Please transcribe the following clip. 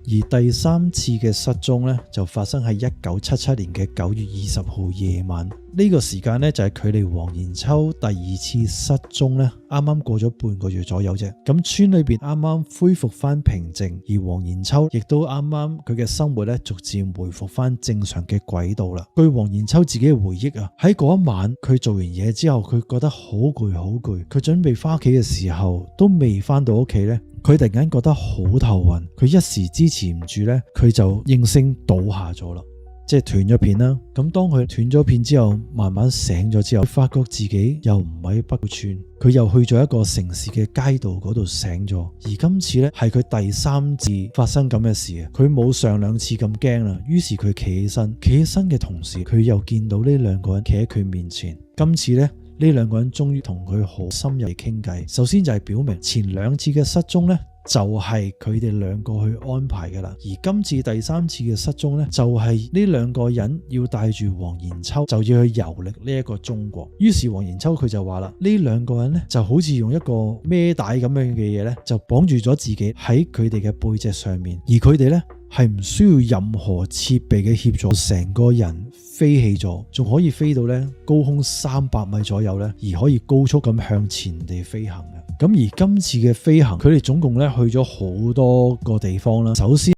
而第三次嘅失蹤呢，就發生喺1977年嘅9月20號夜晚。呢個時間呢，就係距離黃延秋第二次失蹤呢啱啱過咗半個月左右啫。咁村裏邊啱啱恢復翻平靜，而黃延秋亦都啱啱佢嘅生活呢逐漸回復翻正常嘅軌道啦。據黃延秋自己嘅回憶啊，喺嗰一晚佢做完嘢之後，佢覺得好攰好攰，佢準備翻屋企嘅時候都未翻到屋企呢，佢突然間覺得好頭暈，佢一時支持唔住呢，佢就應聲倒下咗啦。即係斷咗片啦。咁當佢斷咗片之後，慢慢醒咗之後，發覺自己又唔喺北埔村，佢又去咗一個城市嘅街道嗰度醒咗。而今次呢，係佢第三次發生咁嘅事啊！佢冇上兩次咁驚啦，於是佢企起身嘅同時，佢又見到呢兩個人企喺佢面前。今次呢，呢兩個人終於同佢好深入嚟傾偈。首先就係表明前兩次嘅失蹤呢，就係佢哋兩個去安排嘅啦，而今次第三次嘅失蹤呢，就係呢兩個人要帶住黃延秋就要去遊歷呢一個中國。於是黃延秋佢就話啦，呢兩個人呢，就好似用一個孭帶咁樣嘅嘢呢，就綁住咗自己喺佢哋嘅背脊上面，而佢哋呢，係唔需要任何設備嘅協助，成個人飛起咗，仲可以飛到呢高空300米左右呢，而可以高速咁向前地飛行嘅。咁而今次嘅飛行，佢哋總共咧去咗好多個地方啦。首先